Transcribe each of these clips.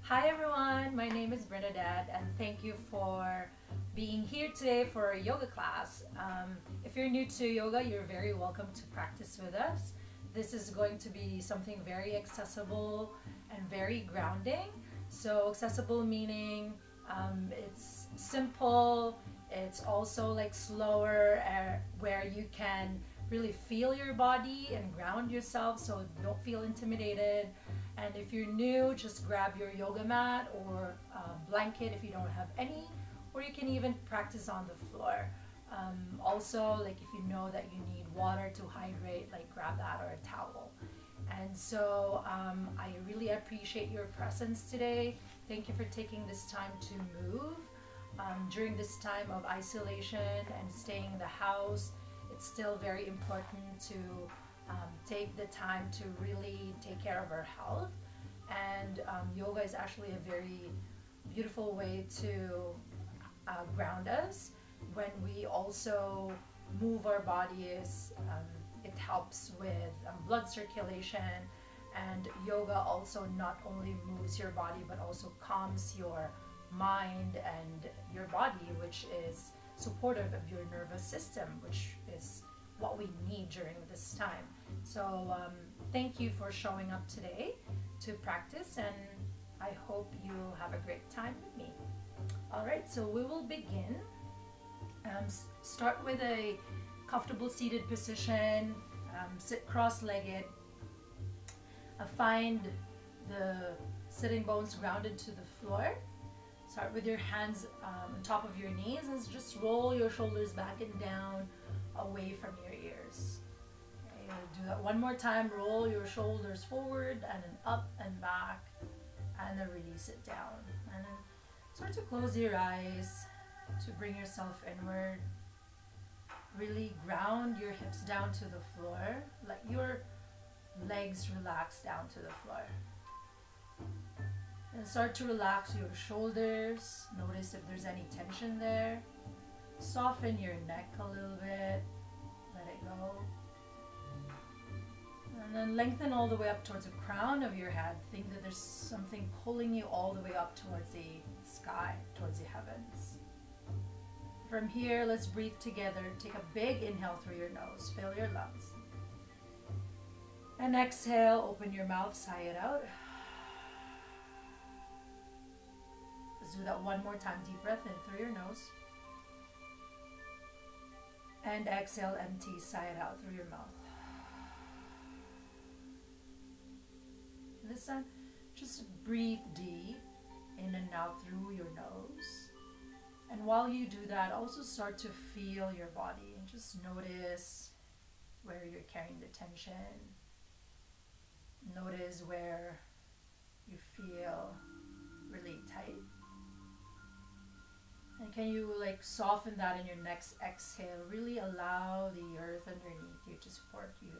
Hi everyone, my name is Bernadette and thank you for being here today for a yoga class. If you're new to yoga, you're very welcome to practice with us. This is going to be something very accessible and very grounding. So accessible meaning it's simple, it's also like slower where you can really feel your body and ground yourself so don't feel intimidated. And if you're new, just grab your yoga mat or blanket if you don't have any, or you can even practice on the floor. Also, like if you know that you need water to hydrate, like grab that or a towel. And so I really appreciate your presence today. Thank you for taking this time to move. During this time of isolation and staying in the house, it's still very important to take the time to really take care of our health. And yoga is actually a very beautiful way to ground us. When we also move our bodies, it helps with blood circulation, and yoga also not only moves your body but also calms your mind and your body, which is supportive of your nervous system, which is what we need during this time. So thank you for showing up today to practice, and I hope you have a great time with me. All right, so we will begin. Start with a comfortable seated position. Sit cross-legged. Find the sitting bones grounded to the floor. Start with your hands on top of your knees and just roll your shoulders back and down away from your ears. Okay, do that one more time. Roll your shoulders forward and then up and back, and then release it down. And then start to close your eyes to bring yourself inward. Really ground your hips down to the floor. Let your legs relax down to the floor. And start to relax your shoulders. Notice if there's any tension there. Soften your neck a little bit. Let it go. And then lengthen all the way up towards the crown of your head. Think that there's something pulling you all the way up towards the sky, towards the heavens. From here, let's breathe together. Take a big inhale through your nose. Fill your lungs. And exhale, open your mouth, sigh it out. Let's do that one more time. Deep breath in through your nose. And exhale, empty, sigh it out through your mouth. This time, just breathe deep in and out through your nose. And while you do that, also start to feel your body and just notice where you're carrying the tension. Notice where you feel really tight. And can you like soften that in your next exhale? Really allow the earth underneath you to support you.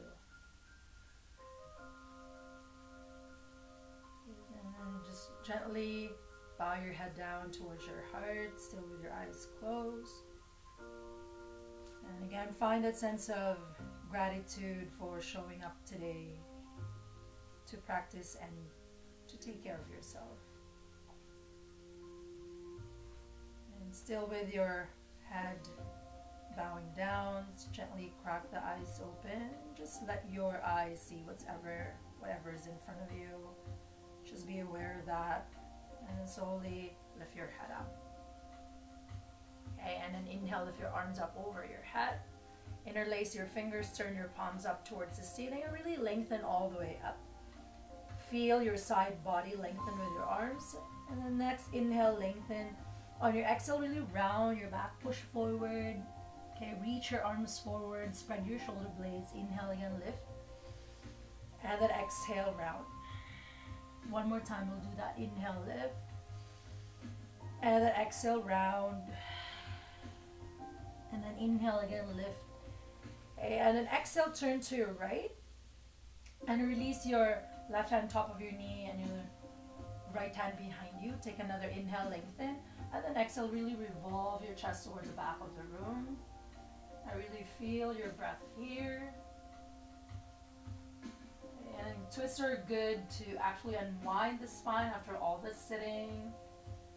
And then just gently bow your head down towards your heart, still with your eyes closed. And again, find that sense of gratitude for showing up today to practice and to take care of yourself. And still with your head bowing down, gently crack the eyes open. Just let your eyes see whatever is in front of you. Just be aware of that. And then slowly lift your head up. Okay, and then inhale, lift your arms up over your head. Interlace your fingers, turn your palms up towards the ceiling, and really lengthen all the way up. Feel your side body lengthen with your arms. And then next, inhale, lengthen. On your exhale, really round your back, push forward. Okay, reach your arms forward, spread your shoulder blades. Inhale again, lift. And then exhale, round. One more time, we'll do that. Inhale, lift. And then exhale, round. And then inhale again, lift. Okay, and then exhale, turn to your right. And release your left hand top of your knee and your right hand behind you. Take another inhale, lengthen. And then exhale, really revolve your chest towards the back of the room. And really feel your breath here. And Twists are good to actually unwind the spine after all this sitting.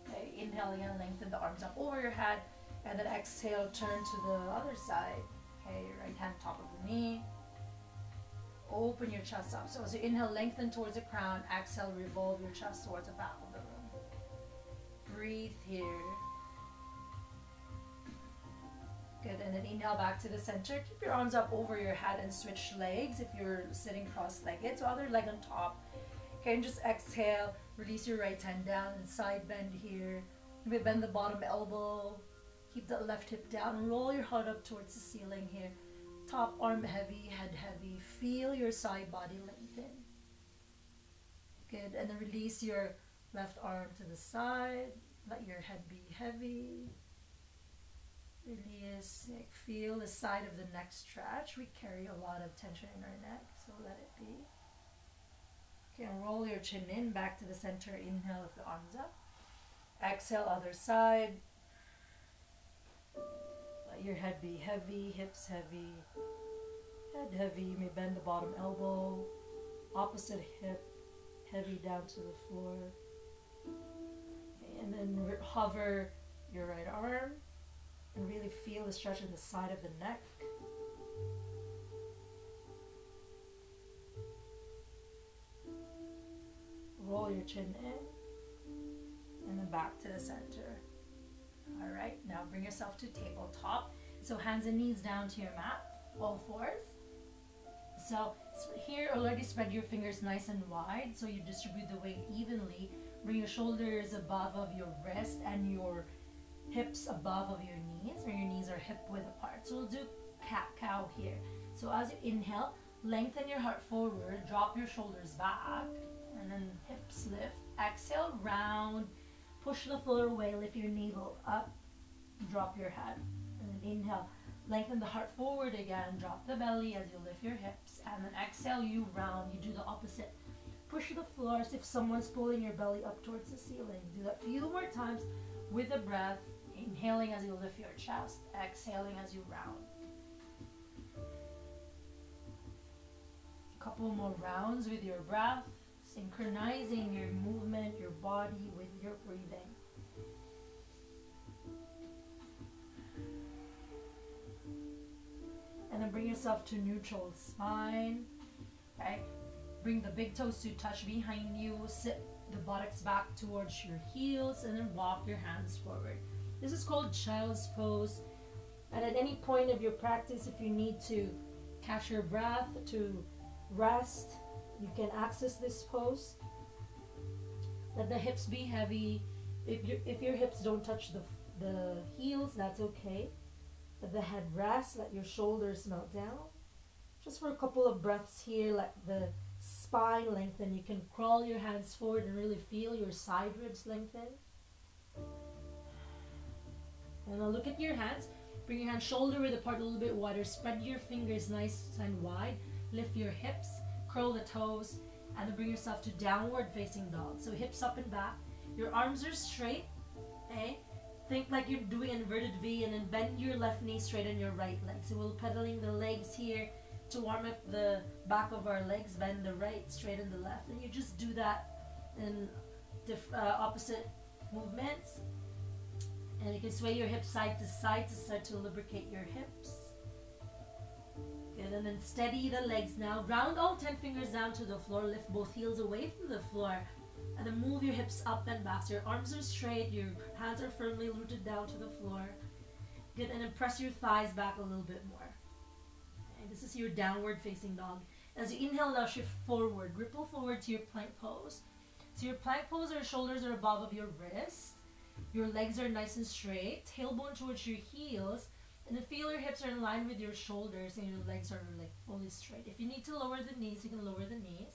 Okay, inhaling and lengthen the arms up over your head, and then exhale, turn to the other side. Okay, right hand top of the knee. Open your chest up. So as you inhale, lengthen towards the crown. Exhale, revolve your chest towards the back of the room. Breathe here. Good, and then inhale back to the center. Keep your arms up over your head and switch legs if you're sitting cross-legged. So other leg on top. Okay, and just exhale. Release your right hand down and side bend here. Maybe bend the bottom elbow. Keep the left hip down. Roll your heart up towards the ceiling here. Top arm heavy, head heavy. Feel your side body lengthen. Good, and then release your left arm to the side. Let your head be heavy. Release, feel the side of the neck stretch. We carry a lot of tension in our neck, so let it be. Okay, and roll your chin in, back to the center. Inhale, lift the arms up. Exhale, other side. Let your head be heavy, hips heavy, head heavy. You may bend the bottom elbow. Opposite hip, heavy down to the floor. Okay, and then hover your right arm. And really feel the stretch in the side of the neck. Roll your chin in. And then back to the center. Alright, now bring yourself to tabletop. So hands and knees down to your mat. All fours. So here already spread your fingers nice and wide. So you distribute the weight evenly. Bring your shoulders above of your wrist and your hips above of your knees, or your knees are hip width apart. So we'll do cat-cow here. So as you inhale, lengthen your heart forward, drop your shoulders back, and then hips lift. Exhale, round, push the floor away, lift your navel up, drop your head. And then inhale, lengthen the heart forward again, drop the belly as you lift your hips. And then exhale, you round, you do the opposite. Push the floor as if someone's pulling your belly up towards the ceiling. Do that a few more times with a breath. Inhaling as you lift your chest, exhaling as you round. A couple more rounds with your breath, synchronizing your movement, your body with your breathing. And then bring yourself to neutral spine. Okay, bring the big toes to touch behind you. Sit the buttocks back towards your heels, and then walk your hands forward. This is called child's pose. And at any point of your practice, if you need to catch your breath, to rest, you can access this pose. Let the hips be heavy. If your hips don't touch the heels, that's okay. Let the head rest, let your shoulders melt down. Just for a couple of breaths here, let the spine lengthen. You can crawl your hands forward and really feel your side ribs lengthen. And now look at your hands. Bring your hands shoulder width apart a little bit wider. Spread your fingers nice and wide. Lift your hips. Curl the toes. And then bring yourself to downward facing dog. So hips up and back. Your arms are straight. Okay? Think like you're doing an inverted V, and then bend your left knee, straighten your right leg. So we're pedaling the legs here to warm up the back of our legs. Bend the right, straighten the left. And you just do that in opposite movements. And you can sway your hips side to start to lubricate your hips. Good, and then steady the legs now. Ground all 10 fingers down to the floor. Lift both heels away from the floor. And then move your hips up and back. So your arms are straight. Your hands are firmly rooted down to the floor. Good, and then press your thighs back a little bit more. Okay, this is your downward facing dog. As you inhale, now shift forward. Ripple forward to your plank pose. So your plank pose, your shoulders are above of your wrist. Your legs are nice and straight, tailbone towards your heels, and then feel your hips are in line with your shoulders and your legs are like fully straight. If you need to lower the knees, you can lower the knees.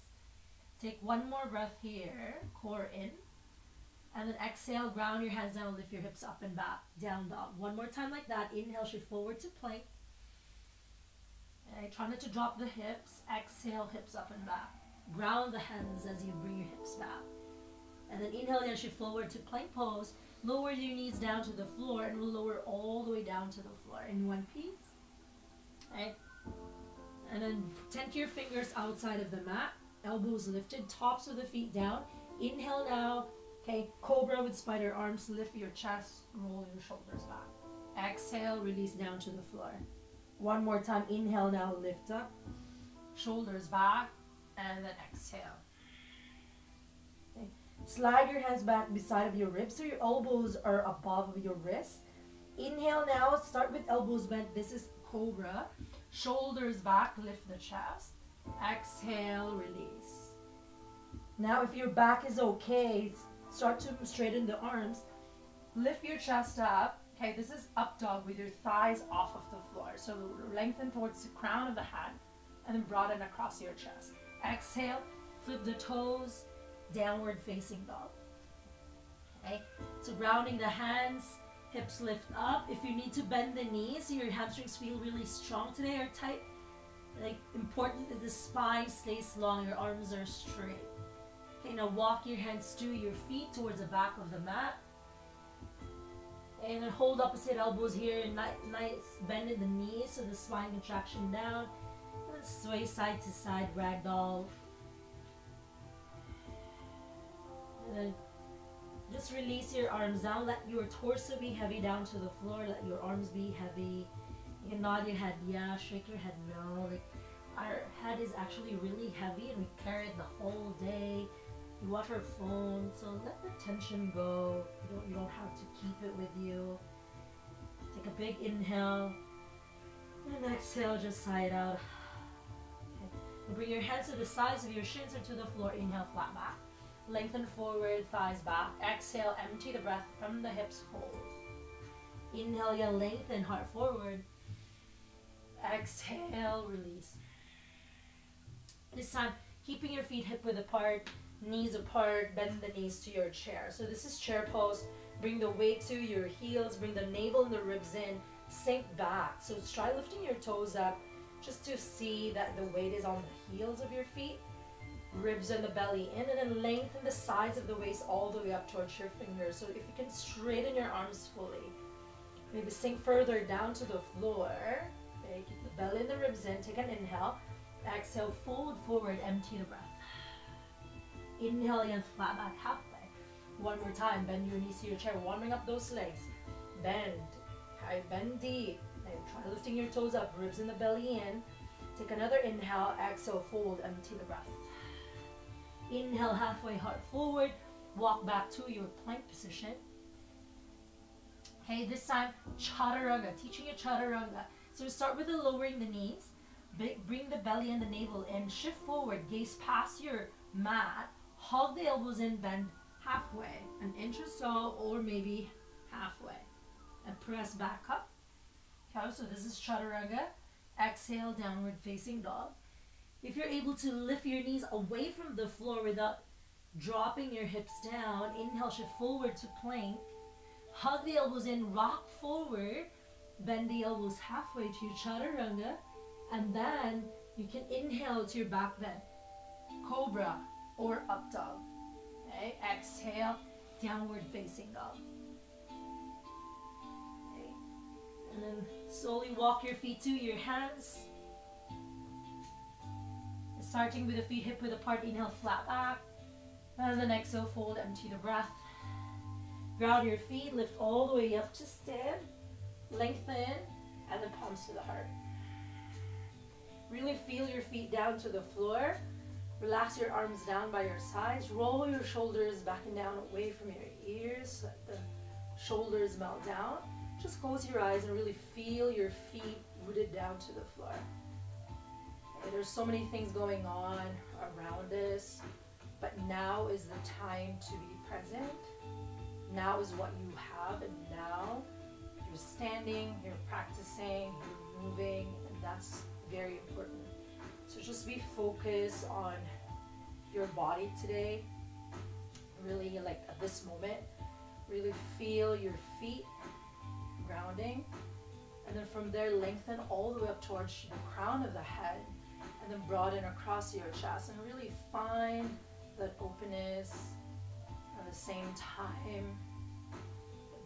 Take one more breath here, core in, and then exhale, ground your hands down, lift your hips up and back, down dog. One more time like that. Inhale, shift forward to plank. Okay, try not to drop the hips. Exhale, hips up and back. Ground the hands as you bring your hips back. And then inhale again, shift forward to plank pose. Lower your knees down to the floor, and we'll lower all the way down to the floor in one piece. Okay. And then tent your fingers outside of the mat elbows lifted, tops of the feet down. Inhale now. Okay, cobra with spider arms. Lift your chest, roll your shoulders back. Exhale, release down to the floor. One more time. Inhale now, lift up, shoulders back, and then exhale. Okay. Slide your hands back beside of your ribs so your elbows are above of your wrists. Inhale now, start with elbows bent. This is cobra. Shoulders back, lift the chest. Exhale, release. Now if your back is okay, start to straighten the arms. Lift your chest up. Okay, this is up dog with your thighs off of the floor. So lengthen towards the crown of the head and then broaden across your chest. Exhale, flip the toes, downward facing dog. Okay, so grounding the hands, hips lift up. If you need to bend the knees so your hamstrings feel really strong today or tight, like important that the spine stays long, your arms are straight. Okay, now walk your hands to your feet towards the back of the mat. And then hold opposite elbows here, nice bend in the knees so the spine contraction down. And then sway side to side, ragdoll. And then just release your arms down. Let your torso be heavy down to the floor. Let your arms be heavy. You can nod your head yeah, shake your head no. Like our head is actually really heavy and we carry it the whole day. You watch our phone, so let the tension go. You don't have to keep it with you. Take a big inhale and exhale, just sigh it out. Okay. And bring your hands to the sides of your shins or to the floor. Inhale, flat back. Lengthen forward, thighs back. Exhale, empty the breath from the hips, fold. Inhale, you lengthen, heart forward. Exhale, release. This time, keeping your feet hip width apart, knees apart, bend the knees to your chair. So this is chair pose. Bring the weight to your heels, bring the navel and the ribs in, sink back. So try lifting your toes up just to see that the weight is on the heels of your feet. Ribs and the belly in, and then lengthen the sides of the waist all the way up towards your fingers. So if you can straighten your arms fully, maybe sink further down to the floor. Okay, keep the belly and the ribs in. Take an inhale. Exhale, fold forward, empty the breath. Inhale and flat back halfway. One more time, bend your knees to your chair, warming up those legs. Bend, okay, bend deep. Now try lifting your toes up, ribs in the belly in. Take another inhale, exhale, fold, empty the breath. Inhale, halfway, heart forward. Walk back to your plank position. Okay, this time, chaturanga, teaching you chaturanga. So start with the lowering the knees. Bring the belly and the navel in. Shift forward, gaze past your mat. Hug the elbows in, bend halfway, an inch or so, or maybe halfway. And press back up. Okay, so this is chaturanga. Exhale, downward facing dog. If you're able to lift your knees away from the floor without dropping your hips down, inhale, shift forward to plank. Hug the elbows in, rock forward. Bend the elbows halfway to your chaturanga. And then you can inhale to your back bend. Cobra or up dog. Okay, exhale, downward facing dog. Okay, and then slowly walk your feet to your hands. Starting with the feet hip width apart, inhale, flat back. And then exhale, fold, empty the breath. Ground your feet, lift all the way up to stand. Lengthen, and then palms to the heart. Really feel your feet down to the floor. Relax your arms down by your sides. Roll your shoulders back and down away from your ears. Let the shoulders melt down. Just close your eyes and really feel your feet rooted down to the floor. Okay, there's so many things going on around us, but now is the time to be present. Now is what you have, and now you're standing, you're practicing, you're moving, and that's very important. So just be focused on your body today. Really, like at this moment, really feel your feet grounding. And then from there, lengthen all the way up towards the crown of the head. And then broaden across your chest. And really find that openness. At the same time,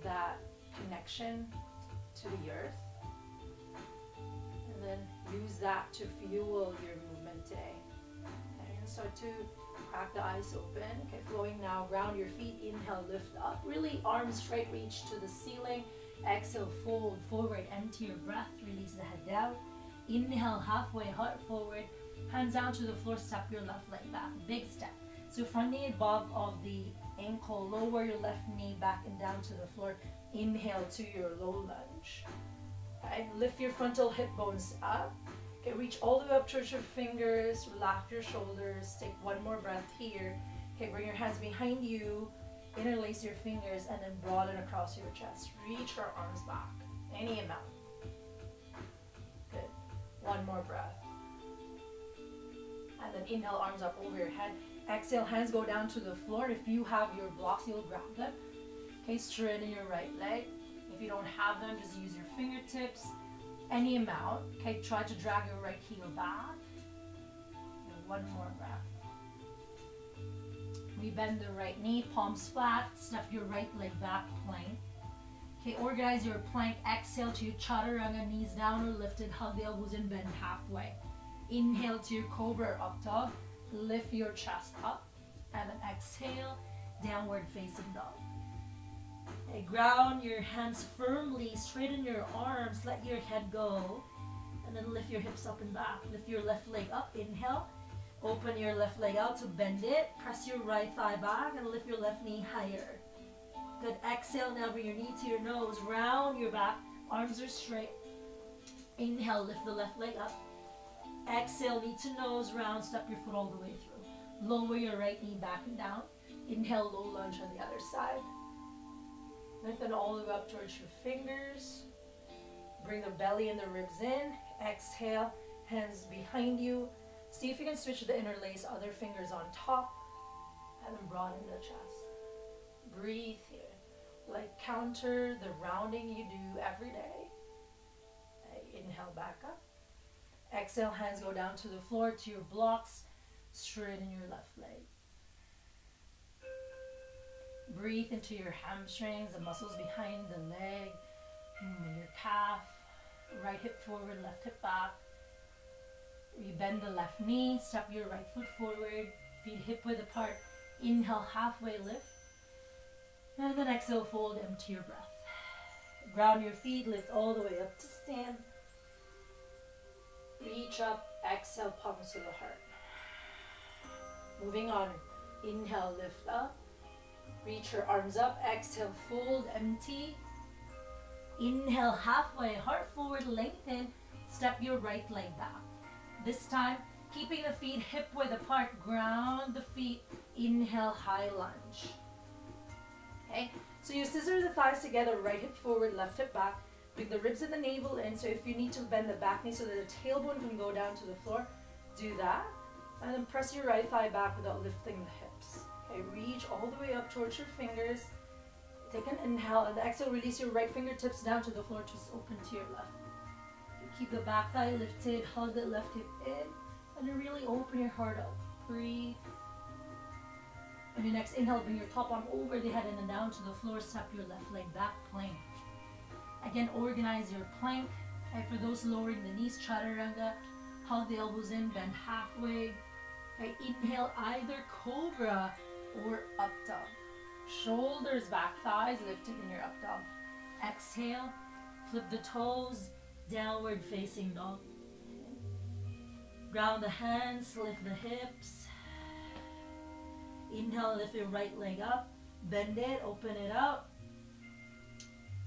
that connection to the earth. And then use that to fuel your movement today. Okay? And start to crack the eyes open. Okay, flowing now. Ground your feet. Inhale, lift up. Really arms straight, reach to the ceiling. Exhale, fold forward. Empty your breath. Release the head down. Inhale, halfway, heart forward. Hands down to the floor. Step your left leg back. Big step. So front knee above of the ankle. Lower your left knee back and down to the floor. Inhale to your low lunge. Okay, lift your frontal hip bones up. Okay, reach all the way up towards your fingers. Relax your shoulders. Take one more breath here. Okay, bring your hands behind you. Interlace your fingers and then broaden across your chest. Reach your arms back. Any amount. Good. One more breath. And then inhale, arms up over your head. Exhale, hands go down to the floor. If you have your blocks, you'll grab them. Okay, straighten your right leg. If you don't have them, just use your fingertips. Any amount. Okay, try to drag your right heel back. And one more breath. We bend the right knee, palms flat. Step your right leg back, plank. Okay, organize your plank. Exhale to your chaturanga, knees down or lifted. Hug the elbows and bend halfway. Inhale to your cobra up dog. Lift your chest up. And then exhale, downward facing dog. Okay, ground your hands firmly, straighten your arms, let your head go, and then lift your hips up and back. Lift your left leg up, inhale, open your left leg out to bend it, press your right thigh back and lift your left knee higher. Good, exhale, now bring your knee to your nose, round your back, arms are straight. Inhale, lift the left leg up. Exhale, knee to nose, round, step your foot all the way through. Lower your right knee back and down. Inhale, low lunge on the other side. Lengthen all the way up towards your fingers. Bring the belly and the ribs in. Exhale, hands behind you. See if you can switch the interlace, other fingers on top. And then broaden the chest. Breathe here. Like counter the rounding you do every day. Inhale back up. Exhale, hands go down to the floor, to your blocks. Straighten your left leg. Breathe into your hamstrings, the muscles behind the leg, your calf, right hip forward, left hip back. You bend the left knee, step your right foot forward, feet hip width apart. Inhale, halfway lift. And then exhale, fold, empty your breath. Ground your feet, lift all the way up to stand. Reach up, exhale, palms to the heart. Moving on, inhale, lift up. Reach your arms up, exhale, fold, empty. Inhale, halfway, heart forward, lengthen. Step your right leg back. This time, keeping the feet hip width apart, ground the feet. Inhale, high lunge. Okay, so you scissor the thighs together, right hip forward, left hip back. Bring the ribs and the navel in, so if you need to bend the back knee so that the tailbone can go down to the floor, do that. And then press your right thigh back without lifting the hips. Okay, reach all the way up towards your fingers. Take an inhale, and the exhale, release your right fingertips down to the floor, just open to your left. You keep the back thigh lifted, hug the left hip in, and then really open your heart up. Breathe. On your next inhale, bring your top arm over the head and then down to the floor, step your left leg back, plank. Again, organize your plank. Okay, for those lowering the knees, chaturanga, hug the elbows in, bend halfway. Okay, inhale, either cobra or up dog. Shoulders back, thighs lifted in your up dog. Exhale, flip the toes, downward facing dog. Ground the hands, lift the hips. Inhale, lift your right leg up, bend it, open it up.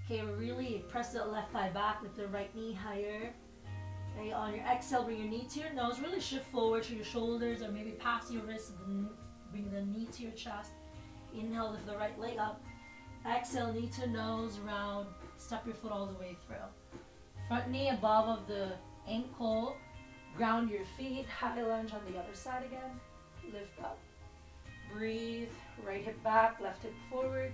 Okay, really press the left thigh back, lift the right knee higher. Okay, on your exhale, bring your knee to your nose, really shift forward to your shoulders or maybe past your wrist, bring the knee to your chest. Inhale, lift the right leg up. Exhale, knee to nose, round, step your foot all the way through. Front knee above of the ankle, ground your feet, high lunge on the other side again, lift up. Breathe, right hip back, left hip forward,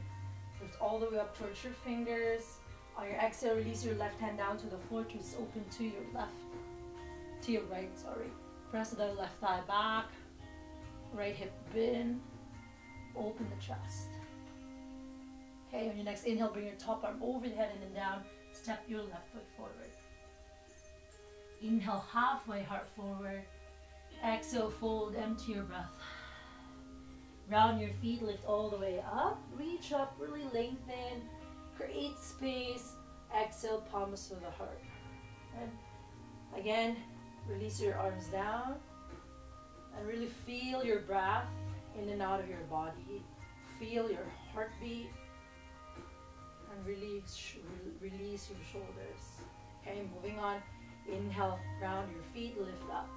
lift all the way up towards your fingers. On your exhale, release your left hand down to the floor, twist open to your left, to your right, sorry. Press the left thigh back, right hip in, open the chest. Okay, on your next inhale, bring your top arm over the head and then down, step your left foot forward. Inhale, halfway, heart forward. Exhale, fold, empty your breath. Round your feet, lift all the way up. Reach up, really lengthen. Create space. Exhale, palms to the heart. And again, release your arms down. And really feel your breath in and out of your body. Feel your heartbeat. And release your shoulders. Okay, moving on. Inhale, round your feet, lift up.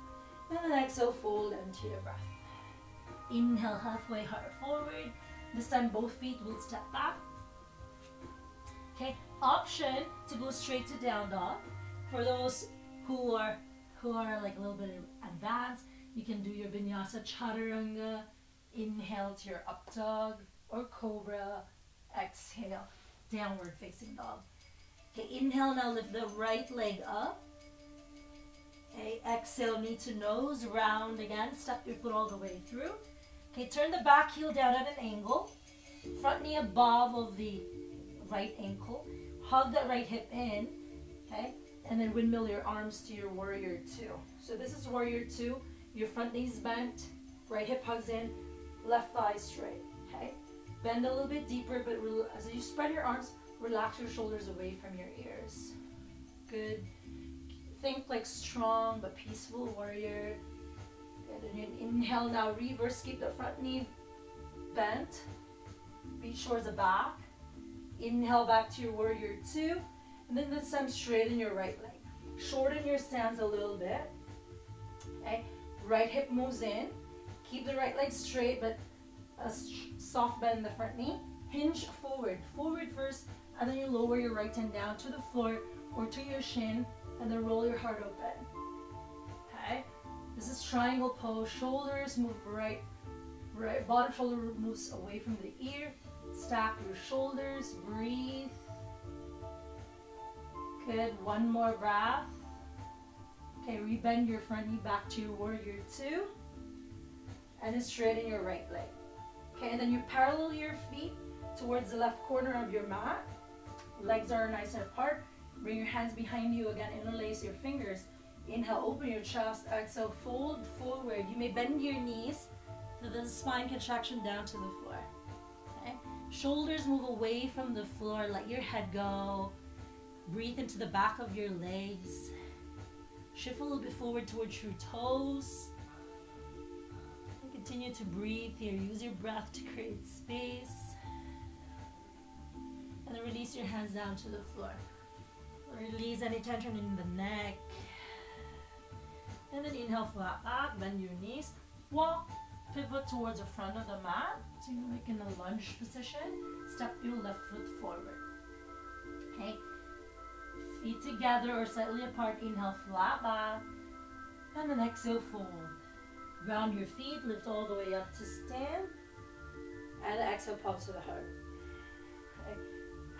And then exhale, fold, empty your breath. Inhale, halfway heart forward. This time both feet will step back. Okay, option to go straight to down dog. For those who are like a little bit advanced, you can do your vinyasa chaturanga. Inhale to your up dog or cobra. Exhale, downward facing dog. Okay, inhale, now lift the right leg up. Okay, exhale, knee to nose, round again, step your foot all the way through. Okay, turn the back heel down at an angle. Front knee above of the right ankle. Hug that right hip in, okay? And then windmill your arms to your warrior two. So this is warrior two. Your front knee's bent, right hip hugs in, left thigh straight, okay? Bend a little bit deeper, but as you spread your arms, relax your shoulders away from your ears. Good. Think like strong but peaceful warrior. Good. And then inhale, now reverse, keep the front knee bent. Reach towards the back. Inhale back to your warrior two. And then this time straighten your right leg. Shorten your stance a little bit. Okay. Right hip moves in. Keep the right leg straight, but a soft bend in the front knee. Hinge forward. Forward first, and then you lower your right hand down to the floor or to your shin, and then roll your heart open. Okay. This is triangle pose. Shoulders move right. Bottom shoulder moves away from the ear. Stack your shoulders. Breathe. Good. One more breath. Okay, rebend your front knee back to your warrior two. And then straighten your right leg. Okay, and then you parallel your feet towards the left corner of your mat. Legs are nice and apart. Bring your hands behind you again. Interlace your fingers. Inhale, open your chest. Exhale, fold forward. You may bend your knees so the spine contraction down to the floor. Okay. Shoulders move away from the floor. Let your head go. Breathe into the back of your legs. Shift a little bit forward towards your toes. And continue to breathe here. Use your breath to create space. And then release your hands down to the floor. Release any tension in the neck. And then inhale, flat back, bend your knees. Walk, pivot towards the front of the mat. So you're like in a lunge position. Step your left foot forward. Okay. Feet together or slightly apart. Inhale, flat back. And then exhale, fold. Ground your feet, lift all the way up to stand. And exhale, palms to the heart. Okay.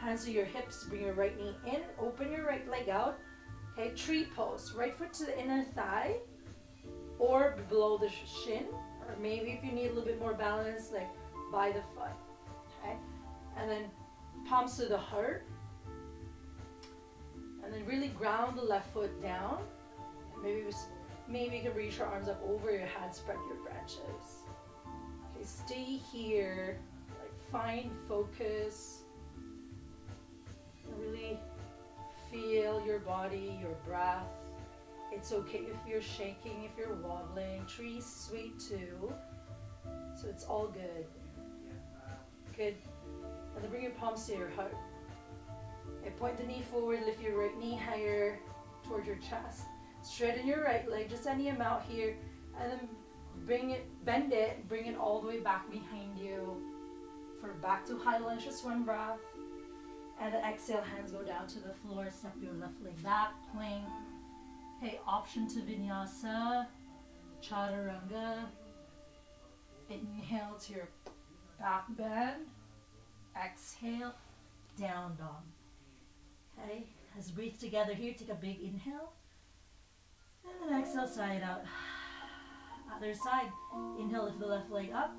Hands to your hips, bring your right knee in, open your right leg out. Okay, tree pose. Right foot to the inner thigh or below the shin, or maybe if you need a little bit more balance, like by the foot. Okay, and then palms to the heart. And then really ground the left foot down. Maybe you can reach your arms up over your head, spread your branches. Okay, stay here, like find focus. Really feel your body, your breath. It's okay if you're shaking, if you're wobbling. Trees sway too, so it's all good. Good. And then bring your palms to your heart. Okay, point the knee forward, lift your right knee higher towards your chest. Straighten your right leg, just any amount here, and then bend it, bring it all the way back behind you. For back to high lunge, just one breath. And then exhale, hands go down to the floor. Step your left leg back, plank. Okay, option to vinyasa, chaturanga. Inhale to your back bend. Exhale, down dog. Okay, let's breathe together here. Take a big inhale. And then exhale, side out. Other side. Inhale, lift the left leg up.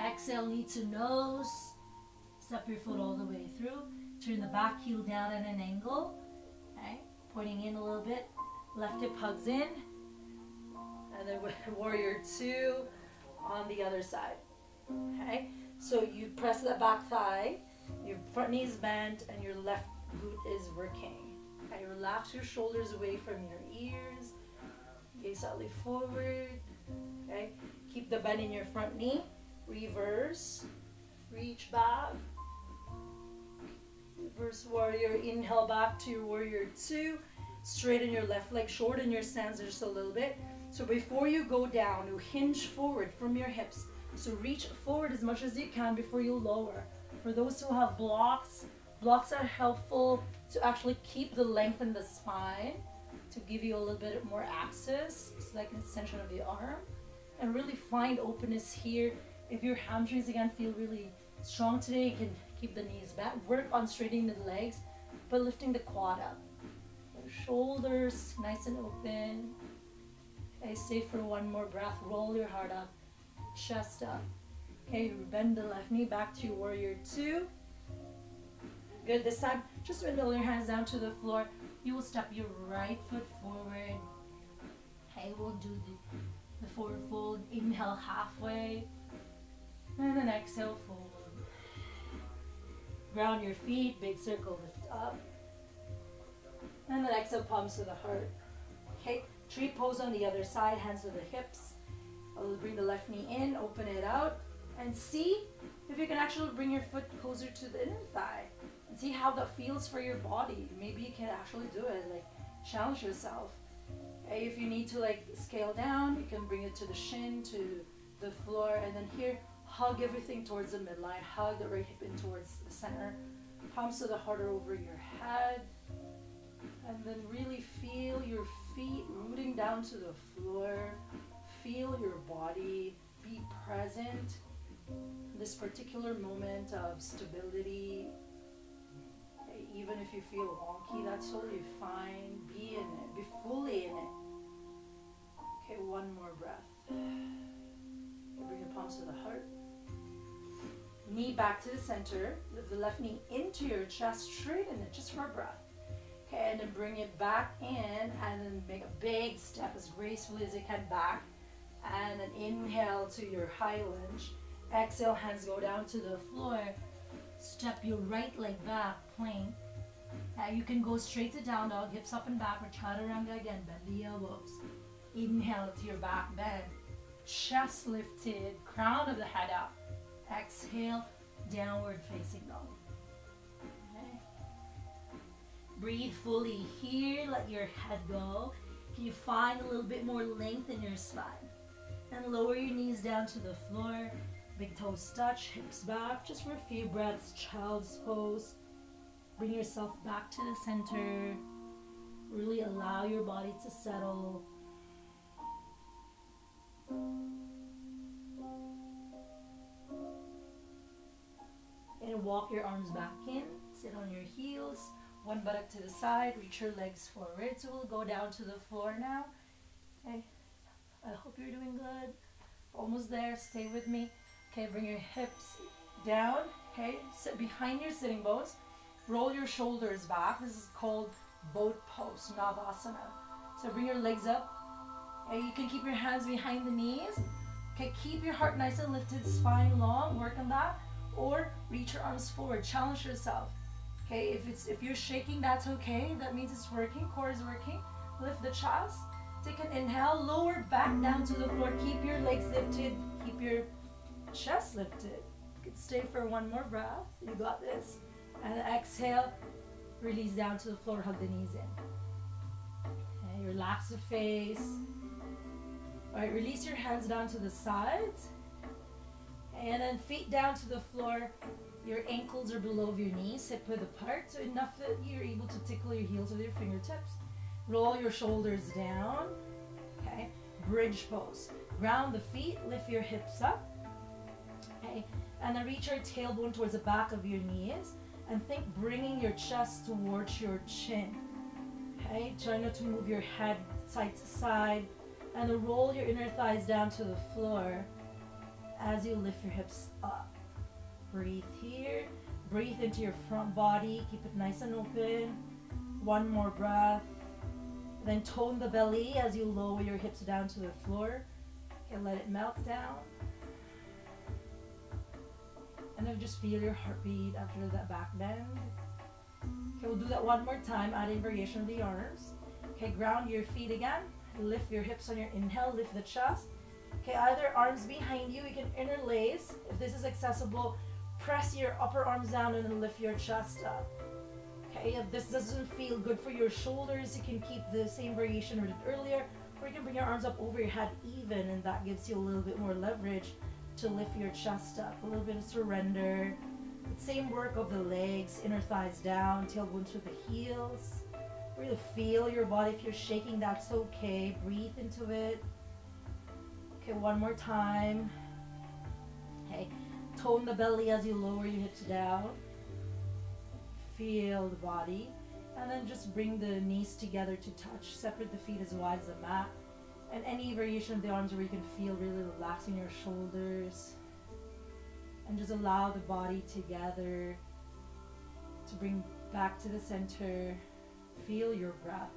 Exhale, knee to nose. Step your foot all the way through. Turn the back heel down at an angle. Okay, pointing in a little bit. Left hip hugs in. And then warrior two on the other side. Okay, so you press the back thigh, your front knee is bent, and your left glute is working. Okay, relax your shoulders away from your ears. Gaze slightly forward. Okay, keep the bend in your front knee. Reverse. Reach back. Reverse warrior. Inhale back to your warrior two. Straighten your left leg. Shorten your stance just a little bit. So before you go down, you hinge forward from your hips. So reach forward as much as you can before you lower. For those who have blocks, blocks are helpful to actually keep the length in the spine, to give you a little bit more access. It's like an extension of the arm. And really find openness here. If your hamstrings again feel really strong today, you can keep the knees back. Work on straightening the legs, but lifting the quad up. Your shoulders nice and open. Okay, stay for one more breath. Roll your heart up, chest up. Okay, bend the left knee back to warrior two. Good, this time, just windmill your hands down to the floor. You will step your right foot forward. Okay, we'll do the forward fold. Inhale halfway. And then exhale, fold. Ground your feet, big circle, lift up. And then exhale, palms to the heart. Okay, tree pose on the other side, hands to the hips. I'll bring the left knee in, open it out, and see if you can actually bring your foot closer to the inner thigh. And see how that feels for your body. Maybe you can actually do it, like challenge yourself. Okay, if you need to like scale down, you can bring it to the shin, to the floor, and then here, hug everything towards the midline. Hug the right hip in towards the center. Palms to the heart or over your head. And then really feel your feet rooting down to the floor. Feel your body. Be present in this particular moment of stability. Okay, even if you feel wonky, that's totally fine. Be in it. Be fully in it. Okay, one more breath. Bring the palms to the heart. Knee back to the center. Lift the left knee into your chest. Straighten it just for a breath. Okay, and then bring it back in, and then make a big step as gracefully as you can back. And then inhale to your high lunge. Exhale, hands go down to the floor. Step your right leg back, plank. You can go straight to down dog, hips up and back, or chaturanga again, bend the elbows. Inhale to your back bend. Chest lifted, crown of the head up. Exhale, downward facing dog. Okay. Breathe fully here, let your head go. Can you find a little bit more length in your spine? And lower your knees down to the floor. Big toes touch, hips back, just for a few breaths, child's pose. Bring yourself back to the center. Really allow your body to settle. And walk your arms back in, sit on your heels, one buttock to the side, reach your legs forward. So we'll go down to the floor now. Okay, I hope you're doing good. Almost there, stay with me. Okay, bring your hips down. Okay, sit behind your sitting bones. Roll your shoulders back. This is called boat pose, Navasana. So bring your legs up. Okay, you can keep your hands behind the knees. Okay, keep your heart nice and lifted, spine long, work on that. Or reach your arms forward, challenge yourself. Okay, if you're shaking, that's okay. That means it's working, core is working. Lift the chest, take an inhale, lower back down to the floor. Keep your legs lifted, keep your chest lifted. You can stay for one more breath. You got this. And exhale, release down to the floor, hug the knees in. Okay, relax the face. All right, release your hands down to the sides. And then feet down to the floor. Your ankles are below your knees, hip width apart, so enough that you're able to tickle your heels with your fingertips. Roll your shoulders down. Okay, bridge pose. Ground the feet, lift your hips up. Okay, and then reach your tailbone towards the back of your knees. And think bringing your chest towards your chin. Okay, try not to move your head side to side. And then roll your inner thighs down to the floor as you lift your hips up. Breathe here. Breathe into your front body. Keep it nice and open. One more breath. Then tone the belly as you lower your hips down to the floor. Okay, let it melt down. And then just feel your heartbeat after that back bend. Okay, we'll do that one more time, adding variation of the arms. Okay, ground your feet again. Lift your hips on your inhale, lift the chest. Okay, either arms behind you, you can interlace. If this is accessible, press your upper arms down and then lift your chest up. Okay, if this doesn't feel good for your shoulders, you can keep the same variation we did earlier, or you can bring your arms up over your head even, and that gives you a little bit more leverage to lift your chest up. A little bit of surrender. Same work of the legs, inner thighs down, tailbone to the heels. Really feel your body. If you're shaking, that's okay. Breathe into it. Okay, one more time. Okay, tone the belly as you lower your hips down. Feel the body. And then just bring the knees together to touch. Separate the feet as wide as the mat. And any variation of the arms where you can feel really relaxing your shoulders. And just allow the body together to bring back to the center. Feel your breath.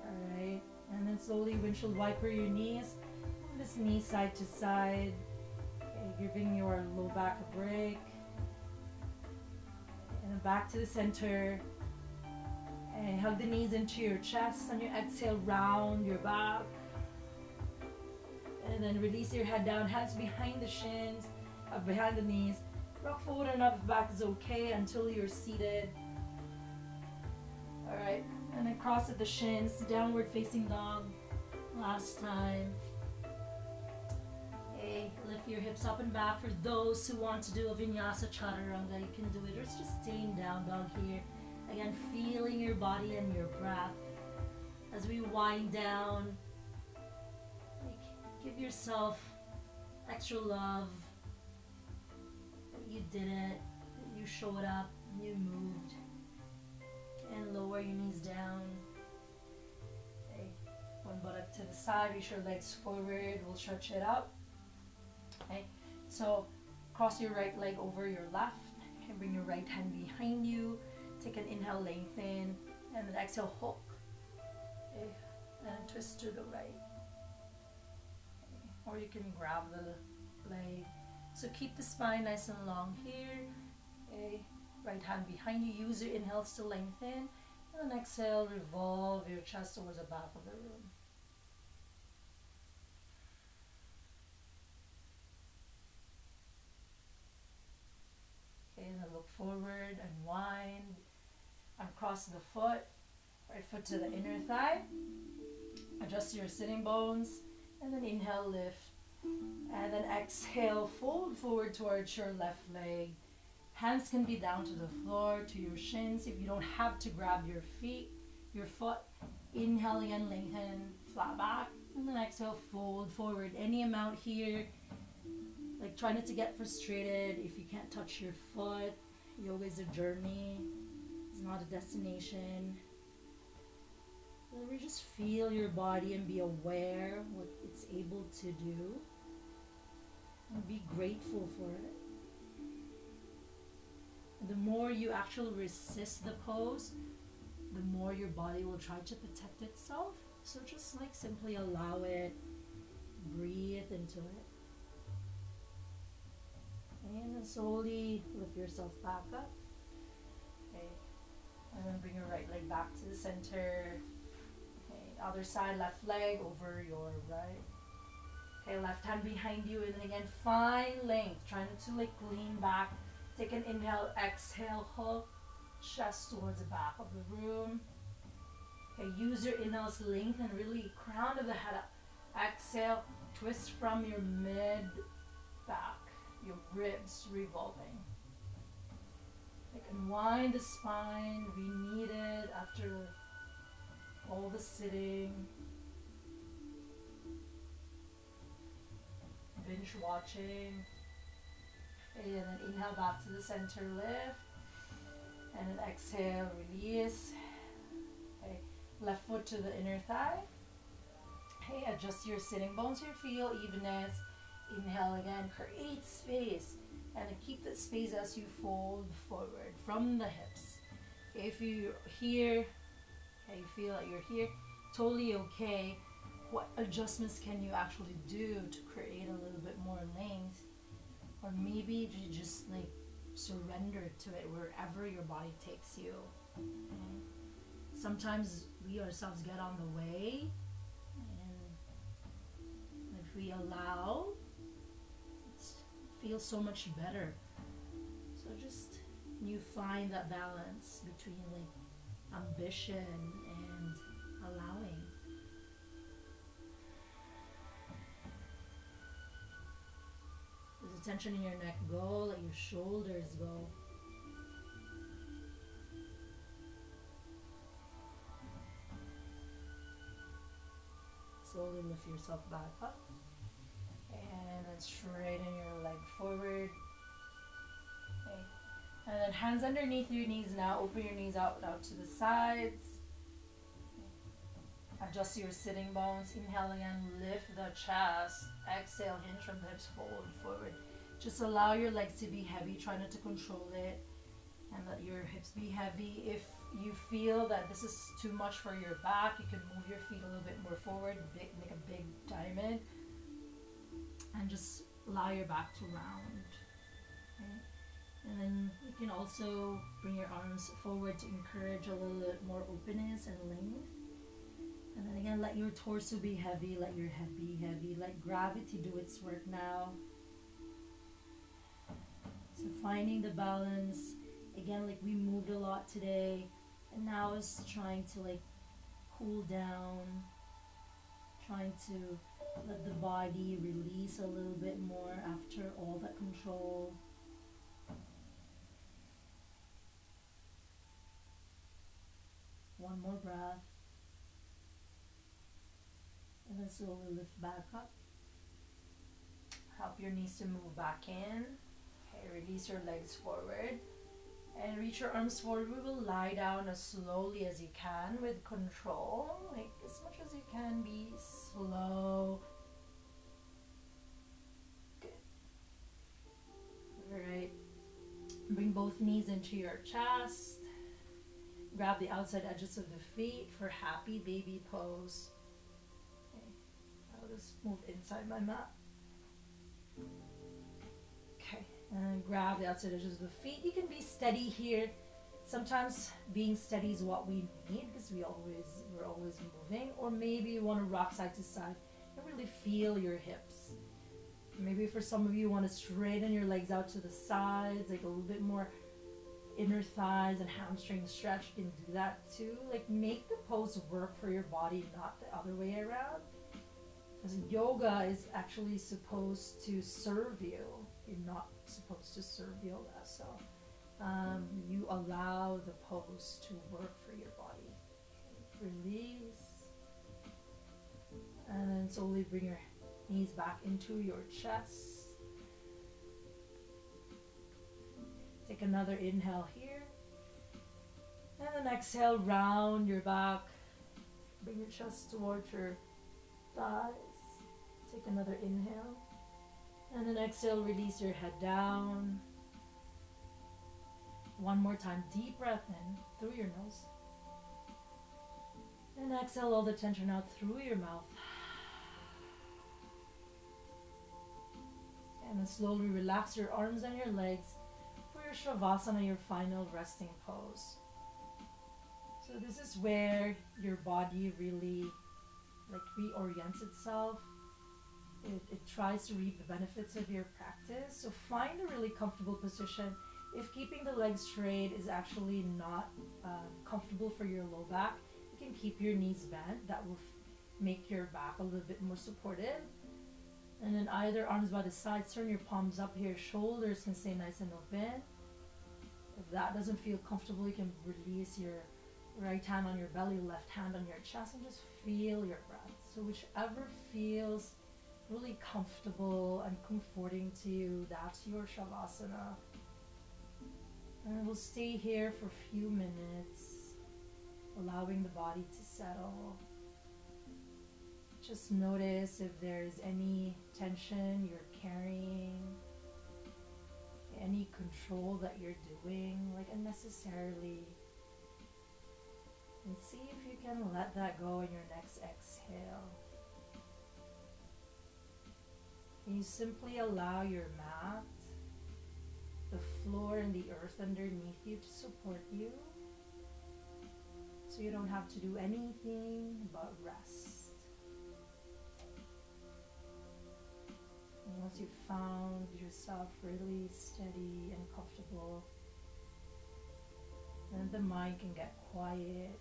Alright, and then slowly windshield wiper your knees. Move this knee side to side. Okay, giving your low back a break. And then back to the center. And hug the knees into your chest. On your exhale, round your back. And then release your head down, hands behind the shins, behind the knees. Rock forward and up if back is okay until you're seated. Alright, and then cross at the shins, downward facing dog. Last time. Okay, lift your hips up and back. For those who want to do a vinyasa chaturanga, you can do it. Or it's just staying down dog here. Again, feeling your body and your breath. As we wind down, give yourself extra love. You did it, you showed up, you moved. And lower your knees down. Okay. One buttock to the side, reach your legs forward, we'll stretch it out. Okay, so cross your right leg over your left. Okay, bring your right hand behind you. Take an inhale, lengthen, and then exhale, hook. Okay, and twist to the right. Or you can grab the leg. So keep the spine nice and long here. Okay. Right hand behind you. Use your inhales to lengthen. And then exhale, revolve your chest towards the back of the room. Okay, and then look forward and wind. Uncross the foot. Right foot to the inner thigh. Adjust your sitting bones. And then inhale, lift. And then exhale, fold forward towards your left leg. Hands can be down to the floor, to your shins. If you don't have to grab your feet, your foot, inhale again, lengthen, flat back. And then exhale, fold forward. Any amount here. Like try not to get frustrated if you can't touch your foot. Yoga is a journey. It's not a destination. Just feel your body and be aware what it's able to do. And be grateful for it. And the more you actually resist the pose, the more your body will try to protect itself. So just like simply allow it, breathe into it. And then slowly lift yourself back up. Okay. And then bring your right leg back to the center. Other side, left leg over your right. Okay, left hand behind you, and then again, find length. Try not to like lean back. Take an inhale, exhale, hook, chest towards the back of the room. Okay, use your inhales, lengthen, really crown of the head up. Exhale, twist from your mid back, your ribs revolving. Like unwind the spine. We need it after all the sitting, binge watching. Okay, and then inhale back to the center, lift, and then exhale, release. Okay, left foot to the inner thigh. Okay, adjust your sitting bones here, feel evenness. Inhale again, create space, and then keep that space as you fold forward from the hips. Okay, if you're here, okay, you feel like you're here, totally okay. What adjustments can you actually do to create a little bit more length? Or maybe you just like surrender to it wherever your body takes you. Okay? Sometimes we ourselves get on the way, and if we allow, it feels so much better. So just you find that balance between like ambition and allowing. Does the tension in your neck go? Let your shoulders go. Slowly lift yourself back up. And then straighten your leg forward. Okay. And then hands underneath your knees now. Open your knees out to the sides. Okay. Adjust your sitting bones. Inhale again, lift the chest. Exhale, hinge from the hips, fold forward. Just allow your legs to be heavy. Try not to control it. And let your hips be heavy. If you feel that this is too much for your back, you can move your feet a little bit more forward, make a big diamond, and just allow your back to round. Okay? And then you can also bring your arms forward to encourage a little bit more openness and length. And then again, let your torso be heavy, let your head be heavy, let gravity do its work now. So finding the balance. Again, like we moved a lot today, and now is trying to like cool down, trying to let the body release a little bit more after all that control. One more breath, and then slowly lift back up. Help your knees to move back in. Okay, release your legs forward. And reach your arms forward. We will lie down as slowly as you can with control. Like as much as you can, be slow. Good. Alright. Bring both knees into your chest. Grab the outside edges of the feet for happy baby pose. Okay. I'll just move inside my mat. Okay. And grab the outside edges of the feet. You can be steady here. Sometimes being steady is what we need because we're always moving. Or maybe you want to rock side to side and really feel your hips. Maybe for some of you want to straighten your legs out to the sides, like a little bit more inner thighs and hamstring stretch. You can do that too. Like make the pose work for your body, not the other way around. Because yoga is actually supposed to serve you. You're not supposed to serve yoga, so you allow the pose to work for your body. Okay. Release, and then slowly bring your knees back into your chest. Take another inhale here, and then exhale, round your back, bring your chest towards your thighs. Take another inhale. And then exhale, release your head down. One more time, deep breath in through your nose. And exhale all the tension out through your mouth. And then slowly relax your arms and your legs for your Shavasana, your final resting pose. So this is where your body really like reorients itself. It tries to reap the benefits of your practice. So find a really comfortable position. If keeping the legs straight is actually not comfortable for your low back, you can keep your knees bent. That will make your back a little bit more supportive. And then either arms by the sides, turn your palms up here. Shoulders can stay nice and open. If that doesn't feel comfortable, you can release your right hand on your belly, left hand on your chest, and just feel your breath. So whichever feels really comfortable and comforting to you, that's your Shavasana. And we'll stay here for a few minutes, allowing the body to settle. Just notice if there's any tension you're carrying, any control that you're doing, like unnecessarily. And see if you can let that go in your next exhale. And you simply allow your mat, the floor and the earth underneath you to support you. So you don't have to do anything but rest. And once you've found yourself really steady and comfortable, then the mind can get quiet.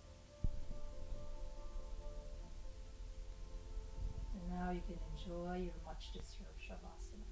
And now you can enjoy your much deserved Shavasana.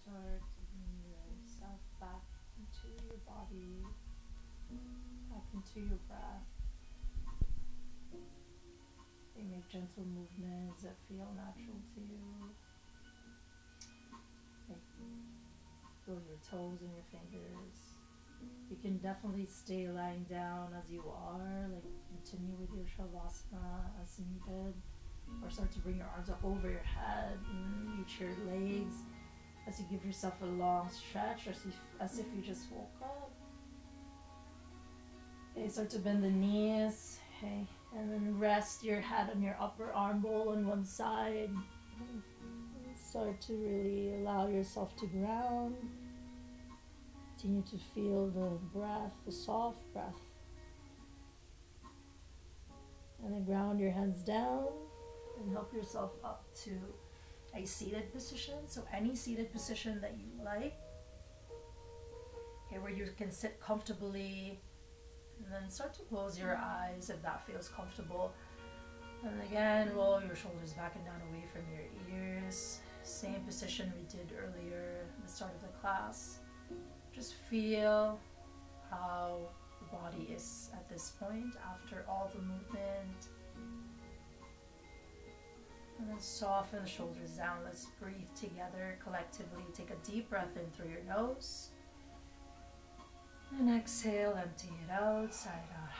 Start to bring yourself back into your body, back into your breath. You make gentle movements that feel natural to you. Like feel your toes and your fingers. You can definitely stay lying down as you are, like continue with your Shavasana as needed, or start to bring your arms up over your head and reach your legs as you give yourself a long stretch, as if you just woke up. Okay, start to bend the knees. Okay, and then rest your head on your upper arm bowl on one side. And start to really allow yourself to ground. Continue to feel the breath, the soft breath. And then ground your hands down and help yourself up to a seated position. So any seated position that you like. Okay, where you can sit comfortably. And then start to close your eyes if that feels comfortable. And again, roll your shoulders back and down away from your ears. Same position we did earlier at the start of the class. Just feel how the body is at this point after all the movement. And then soften the shoulders down. Let's breathe together collectively. Take a deep breath in through your nose. And exhale, empty it out, side out.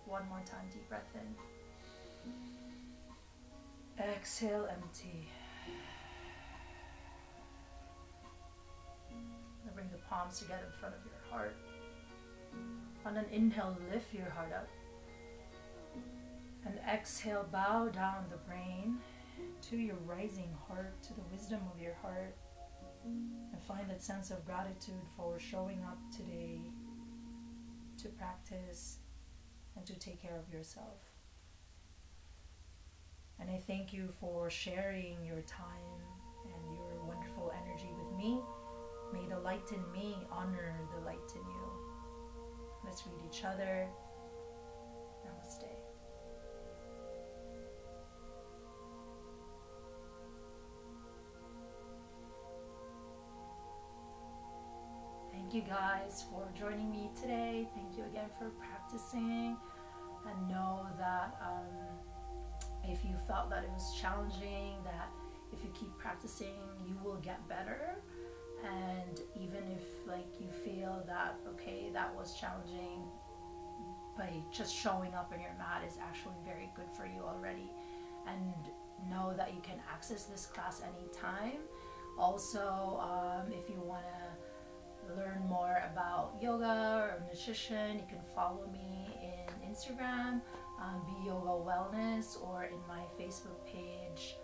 One more time, deep breath in. Exhale, empty. Now bring the palms together in front of your heart. On an inhale, lift your heart up. And exhale, bow down the brain to your rising heart, to the wisdom of your heart. And find that sense of gratitude for showing up today to practice and to take care of yourself. And I thank you for sharing your time and your wonderful energy with me. May the light in me honor the light in you. Let's read each other. Namaste. Thank you guys for joining me today. Thank you again for practicing. And know that if you felt that it was challenging, that if you keep practicing, you will get better. And even if like you feel that, okay, that was challenging, by just showing up on your mat is actually very good for you already. And know that you can access this class anytime. Also, if you want to learn more about yoga or nutrition, you can follow me in Instagram, BYogaWellness, or in my Facebook page,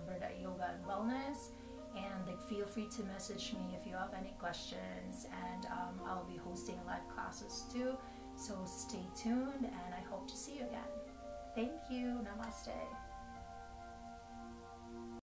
Bernadette Yoga and Wellness. And like, feel free to message me if you have any questions, and I'll be hosting live classes too, so stay tuned, and I hope to see you again. Thank you. Namaste.